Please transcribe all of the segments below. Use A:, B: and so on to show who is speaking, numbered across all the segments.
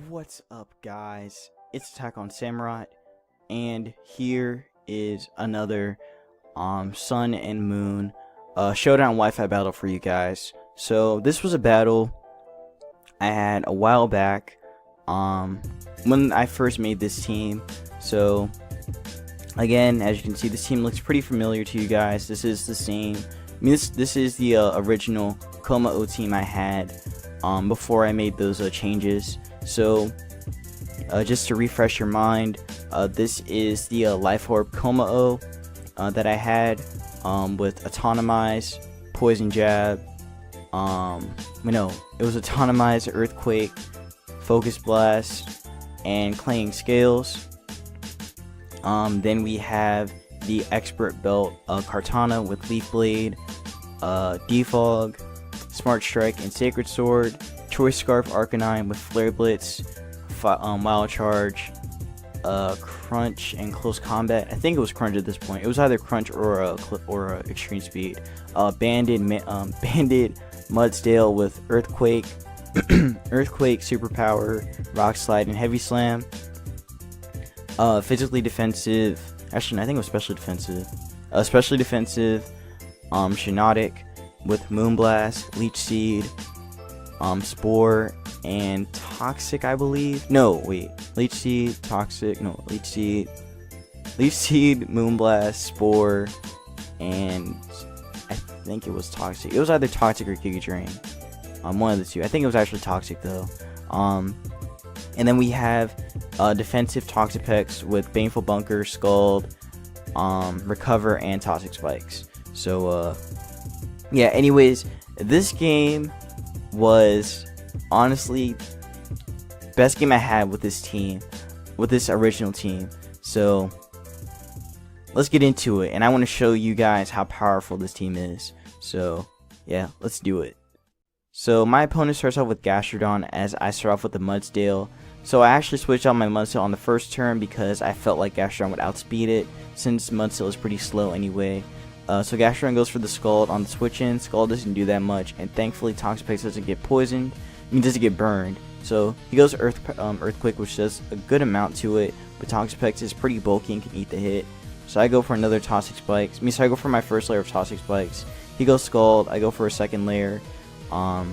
A: What's up, guys? It's Attack on Samurai, and here is another Sun and Moon Showdown Wi-Fi battle for you guys. So this was a battle I had a while back when I first made this team. So again, as you can see, this team looks pretty familiar to you guys. This is the same. I mean, this is the original Kommo-o team I had before I made those changes. So just to refresh your mind, this is the Life Orb Kommo-o that I had with Autonomize, Poison Jab, no, it was Autonomize, Earthquake, Focus Blast, and Clanging Scales. Then we have the Expert Belt Kartana with Leaf Blade, Defog, Smart Strike, and Sacred Sword, Choice Scarf Arcanine with Flare Blitz, Wild Charge, Crunch, and Close Combat. I think it was Crunch at this point. It was either Crunch or Extreme Speed. Banded Mudsdale with Earthquake, Earthquake, Superpower, Rock Slide, and Heavy Slam. Physically defensive. Actually, I think it was specially defensive. Specially defensive. Shinotic with Moonblast, Leech Seed, Spore, and Toxic, I believe. No, wait. Leech Seed, Toxic, no, Leech Seed, Moonblast, Spore, and I think it was Toxic. It was either Toxic or Giga Drain. One of the two. I think it was actually Toxic, though. And then we have defensive Toxapex with Baneful Bunker, Scald, Recover, and Toxic Spikes. So, yeah, anyways, this game was honestly best game I had with this team, with this original team. So let's get into it, and I want to show you guys how powerful this team is. So yeah, let's do it. So my opponent starts off with Gastrodon, as I start off with the Mudsdale. So I actually switched out my Mudsdale on the first turn because I felt like Gastrodon would outspeed it, since Mudsdale is pretty slow anyway. So Gastrodon goes for the Scald on the switch in. Scald doesn't do that much, and thankfully Toxapex doesn't get poisoned. I mean, doesn't get burned. So he goes Earthquake, which does a good amount to it, but Toxapex is pretty bulky and can eat the hit. So I go for another Toxic Spikes. So I go for my first layer of Toxic Spikes. He goes Scald. I go for a second layer. So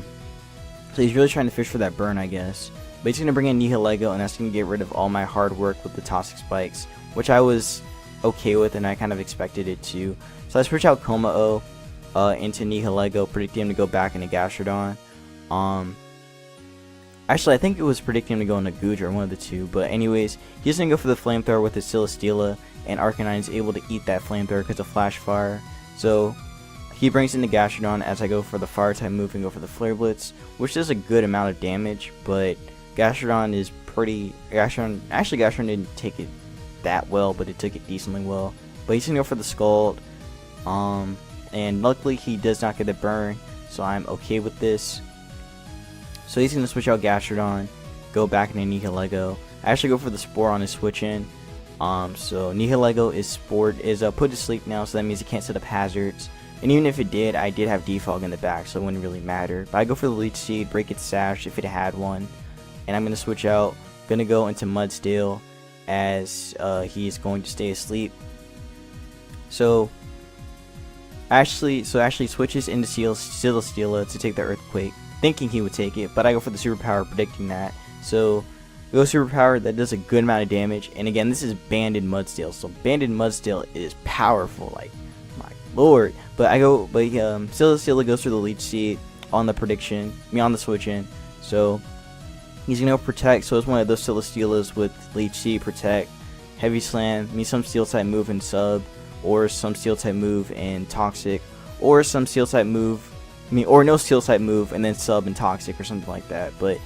A: he's really trying to fish for that burn, I guess. But he's gonna bring in Nihilego, and that's gonna get rid of all my hard work with the Toxic Spikes, which I was okay with, and I kind of expected it to. So I switch out Kommo-o into Nihilego, predicting him to go back into Gastrodon. Actually, I think it was predicting him to go into Goodra, one of the two. But anyways, he's going to go for the Flamethrower with his Celesteela, and Arcanine is able to eat that Flamethrower because of Flash Fire. So he brings in the Gastrodon as I go for the Fire type move and go for the Flare Blitz, which does a good amount of damage, but Gastrodon is pretty... Gastrodon didn't take it that well, but it took it decently well. But he's going to go for the Scald. And luckily he does not get the burn, so I'm okay with this. So he's going to switch out Gastrodon, go back into Nihilego. I actually go for the Spore on his switch in. So Nihilego is put to sleep now, so that means he can't set up hazards. And even if it did, I did have Defog in the back, so it wouldn't really matter. But I go for the Leech Seed, break its Sash if it had one. And I'm going to switch out, going to go into Mudsdale as he is going to stay asleep. So Ashley switches into Celesteela to take the Earthquake, thinking he would take it, but I go for the Superpower, predicting that. So we go Superpower, that does a good amount of damage, and again, this is Banded Mudsdale, so Banded Mudsdale is powerful, like, my lord. But Celesteela goes for the Leech Seed on the prediction, on the switch in, so he's gonna go Protect, so it's one of those Celesteelas with Leech Seed, Protect, Heavy Slam, some Steel type move and Sub, or some Steel type move and Toxic, or some Steel type move, or no Steel type move and then Sub and Toxic or something like that. But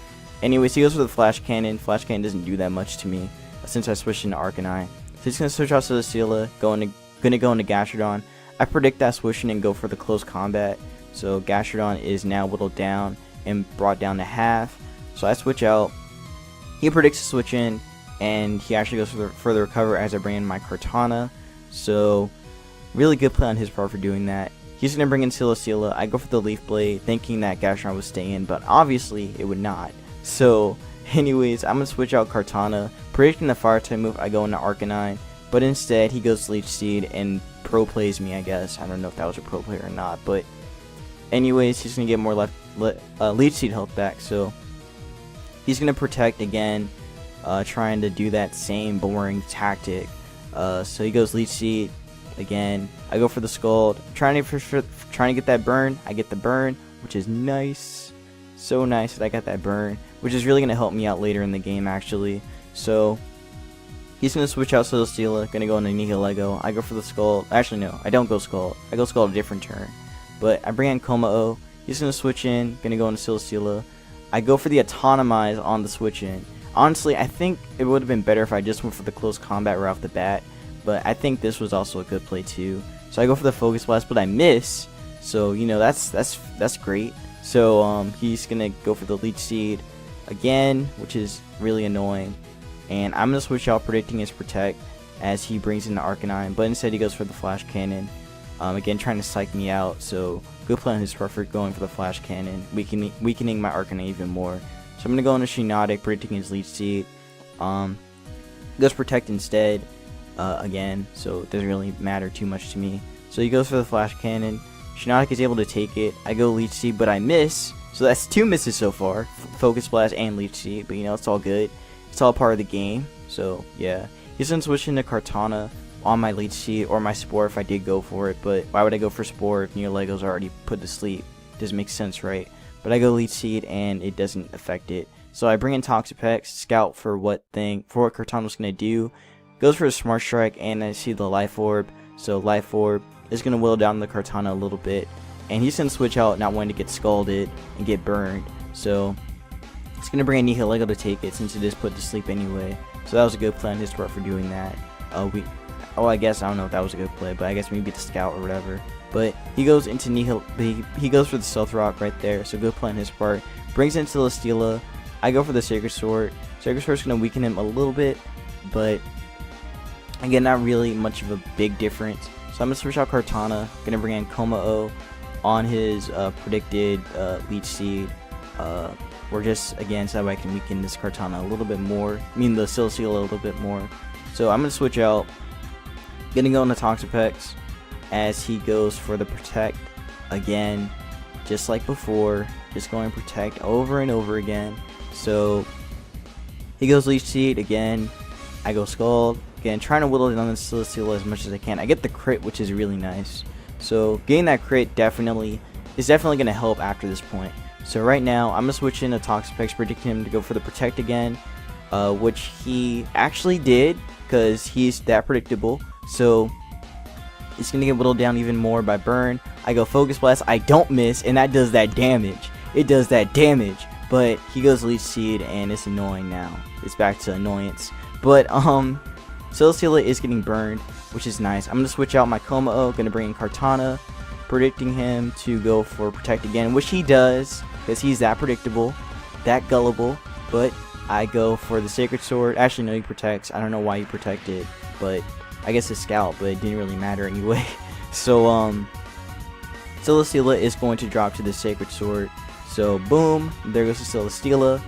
A: anyways, he goes for the Flash Cannon. Flash Cannon doesn't do that much to me since I switched into Arcanine. So he's gonna switch out to the Celesteela, gonna go into Gastrodon. I predict that switching and go for the Close Combat. So Gastrodon is now whittled down and brought down to half. So I switch out. He predicts to switch in, and he actually goes for the Recover as I bring in my Kartana. So really good play on his part for doing that. He's going to bring in Celesteela. I go for the Leaf Blade, thinking that Gastrodon would stay in, but obviously it would not. So anyways, I'm gonna switch out Kartana. Predicting the fire type move, I go into Arcanine, but instead he goes Leech Seed and pro plays me, I guess. I don't know if that was a pro play or not, but anyways, he's gonna get more Leech Seed health back, so he's gonna protect again, trying to do that same boring tactic. So he goes Leech Seed again. I go for the Scald, trying to get that burn. I get the burn, which is nice, so nice that I got that burn, which is really gonna help me out later in the game actually. So he's gonna switch out Celesteela, gonna go into Nihilego. I go for the Scald. Actually no, I don't go Scald. I go Scald a different turn, but I bring in Kommo-o. He's gonna switch in, gonna go into Celesteela. I go for the Autonomize on the switch in. Honestly, I think it would have been better if I just went for the close combat right off the bat, but I think this was also a good play too. So I go for the Focus Blast, but I miss. So you know that's great. So he's gonna go for the Leech Seed again, which is really annoying. And I'm gonna switch out predicting his Protect as he brings in the Arcanine, but instead he goes for the Flash Cannon. Again, trying to psych me out. So good play on his part for going for the Flash Cannon, weakening my Arcanine even more. So I'm gonna go into Shiinotic, predicting his Leech Seed. Goes Protect instead. Again, so it doesn't really matter too much to me. So he goes for the Flash Cannon. Shiinotic is able to take it. I go Leech Seed, but I miss. So that's 2 misses so far. Focus Blast and Leech Seed, but you know, it's all good. It's all part of the game. So yeah, he's gonna switch into Kartana on my Leech Seed or my Spore if I did go for it. But why would I go for Spore if Nihilego's already put to sleep? Doesn't make sense, right? But I go Leech Seed and it doesn't affect it. So I bring in Toxapex, scout for what Kartana was gonna do. Goes for a Smart Strike, and I see the Life Orb. So Life Orb is going to whittle down the Kartana a little bit. And he's going to switch out not wanting to get scalded and get burned. So it's going to bring in Nihilego to take it since it is put to sleep anyway. So that was a good play on his part for doing that. I guess, I don't know if that was a good play, but I guess maybe the Scout or whatever. But he goes into he goes for the Stealth Rock right there. So good play on his part. Brings in Celesteela. I go for the Sacred Sword. Sacred Sword is going to weaken him a little bit, but again, not really much of a big difference. So I'm going to switch out Kartana. Going to bring in Kommo-o on his predicted Leech Seed. Or just, again, so that way I can weaken this Kartana a little bit more. I mean, the Celesteela a little bit more. So I'm going to switch out. Going to go into Toxapex as he goes for the Protect. Again, just like before. Just going Protect over and over again. So he goes Leech Seed again. I go Scald. Again, trying to whittle down the Celesteela as much as I can. I get the crit, which is really nice. So getting that crit is definitely going to help after this point. So right now, I'm going to switch into Toxapex, predicting him to go for the Protect again, which he actually did because he's that predictable. So it's going to get whittled down even more by Burn. I go Focus Blast. I don't miss, and that does that damage. It does that damage. But he goes Leech Seed, and it's annoying now. It's back to annoyance. But, Celesteela is getting burned, which is nice. I'm going to switch out my Kommo-o, going to bring in Kartana, predicting him to go for Protect again, which he does, because he's that predictable, that gullible. But I go for the Sacred Sword. Actually, no, he protects. I don't know why he protected, but I guess his Scout, but it didn't really matter anyway. So, Celesteela is going to drop to the Sacred Sword. So, boom, there goes the Celesteela,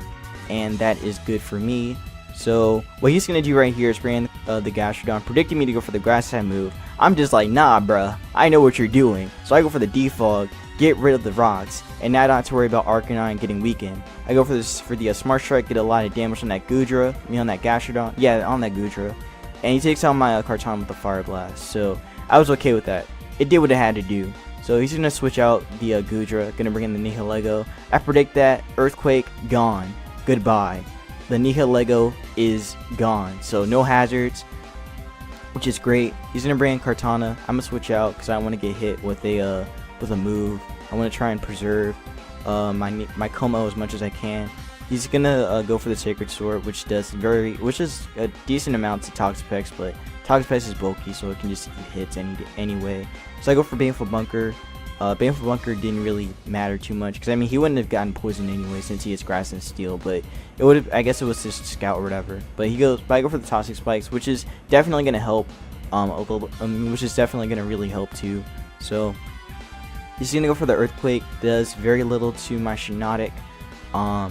A: and that is good for me. So what he's going to do right here is bring in the Gastrodon, predicting me to go for the Grass type move. I'm just like, nah bruh, I know what you're doing. So I go for the Defog, get rid of the rocks, and now I don't have to worry about Arcanine getting weakened. I go for the Smart Strike, get a lot of damage on that Goodra, on that Gastrodon, yeah, on that Goodra. And he takes out my Kartana with the Fire Blast. So I was okay with that. It did what it had to do. So he's going to switch out the Goodra, going to bring in the Nihilego. I predict that Earthquake, gone. Goodbye. The Nihilego is gone, so no hazards, which is great. He's gonna bring in Kartana. I'm gonna switch out because I don't want to get hit with a move. I want to try and preserve my Kommo-o as much as I can. He's gonna go for the Sacred Sword, which is a decent amount to Toxapex, but Toxapex is bulky, so it can just eat hits anyway. So I go for Baneful Bunker. Baneful Bunker didn't really matter too much because I mean he wouldn't have gotten poisoned anyway since he has Grass and Steel, but it would have, I guess it was just Scout or whatever. But I go for the Toxic Spikes, which is definitely gonna help a little, which is definitely gonna really help too. So he's gonna go for the Earthquake. Does very little to my Shiinotic.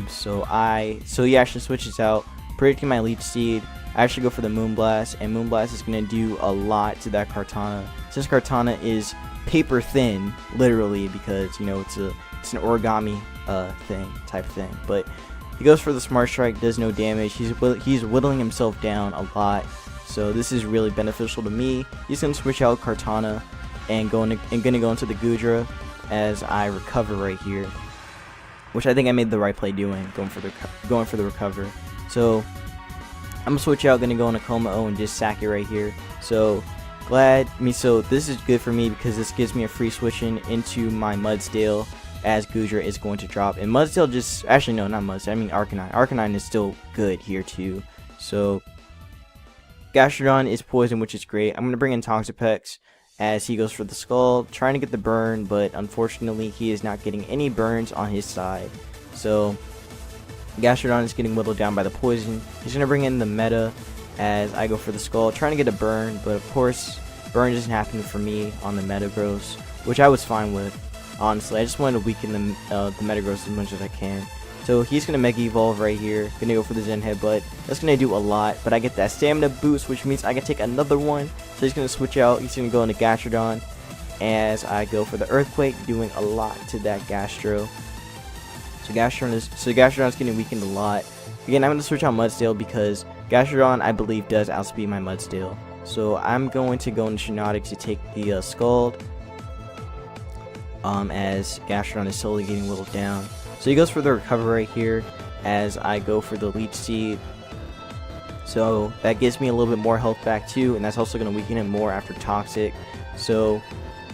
A: So he actually switches out, predicting my leech seed. I actually go for the Moonblast, and Moonblast is going to do a lot to that Kartana. Since Kartana is paper thin, literally, because you know it's an origami type thing. But he goes for the Smart Strike, does no damage. He's whittling himself down a lot, so this is really beneficial to me. He's going to switch out Kartana and gonna go into the Goodra as I recover right here, which I think I made the right play doing, going for the recover. So I'm gonna switch out, gonna go into Kommo-o and just sack it right here. So so this is good for me because this gives me a free switching into my Mudsdale as Goodra is going to drop. And Mudsdale actually no, not Mudsdale, I mean Arcanine. Arcanine is still good here too. So Gastrodon is poison, which is great. I'm gonna bring in Toxapex as he goes for the Skull, trying to get the burn, but unfortunately he is not getting any burns on his side. So Gastrodon is getting whittled down by the poison. He's going to bring in the Meta as I go for the Skull, trying to get a burn, but of course burn doesn't happen for me on the Metagross, which I was fine with, honestly. I just wanted to weaken the Metagross as much as I can. So he's going to Mega Evolve right here, going to go for the Zen Headbutt. That's going to do a lot, but I get that stamina boost, which means I can take another one. So he's going to switch out, he's going to go into Gastrodon as I go for the Earthquake, doing a lot to that Gastro. So Gastrodon is getting weakened a lot. Again, I'm going to switch out Mudsdale because Gastrodon, I believe, does outspeed my Mudsdale. So I'm going to go into Shiinotic to take the Scald, as Gastrodon is slowly getting whittled down. So he goes for the recover right here as I go for the Leech Seed. So that gives me a little bit more health back too, and that's also going to weaken him more after Toxic. So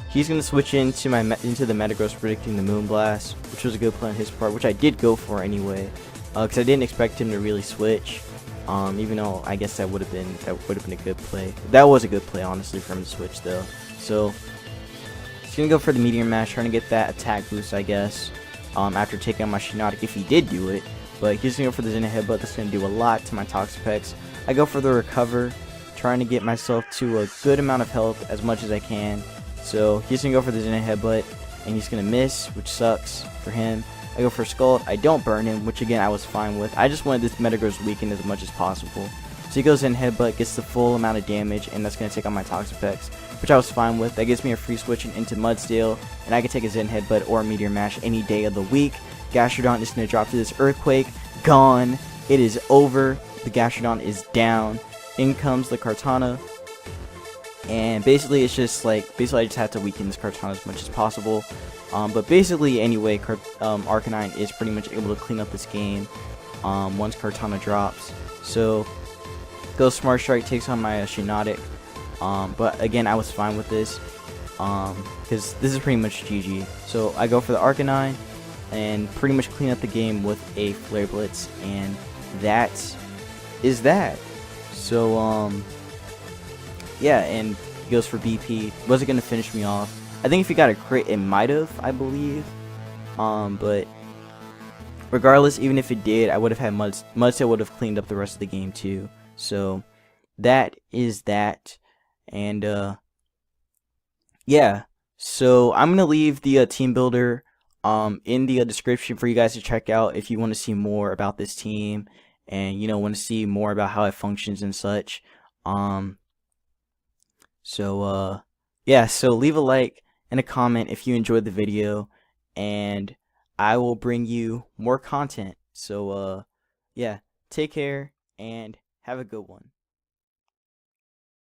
A: he's going to switch into the Metagross, predicting the Moonblast, which was a good play on his part, which I did go for anyway, because I didn't expect him to really switch. Even though I guess that would have been a good play. That was a good play, honestly, for him to switch though. So he's going to go for the Meteor Mash, trying to get that attack boost, I guess, after taking out my Shiinotic, if he did do it. But he's going to go for the Zen Headbutt. That's going to do a lot to my Toxapex. I go for the recover, trying to get myself to a good amount of health as much as I can. So he's going to go for the Zen Headbutt, and he's going to miss, which sucks for him. I go for Scald. I don't burn him, which again I was fine with. I just wanted this Metagross weakened as much as possible. So he goes in Headbutt, gets the full amount of damage, and that's going to take on my Toxapex, which I was fine with. That gives me a free switching into Mudsdale, and I can take a Zen Headbutt or a Meteor Mash any day of the week. Gastrodon is going to drop to this Earthquake. Gone. It is over. The Gastrodon is down. In comes the Kartana. And basically it's just like, I just have to weaken this Kartana as much as possible. But basically anyway, Arcanine is pretty much able to clean up this game once Kartana drops. So goes Smart Strike, takes on my Shiinotic. But again, I was fine with this because this is pretty much GG. So I go for the Arcanine and pretty much clean up the game with a Flare Blitz, and that is that. So yeah, and he goes for BP. Wasn't gonna finish me off. I think if he got a crit, it might have, I believe. But regardless, even if it did, I would have had Mudsdale would have cleaned up the rest of the game too. So that is that. And yeah, so I'm gonna leave the team builder in the description for you guys to check out if you want to see more about this team and want to see more about how it functions and such. So yeah, so leave a like and a comment if you enjoyed the video, and I will bring you more content. So yeah, take care and have a good one.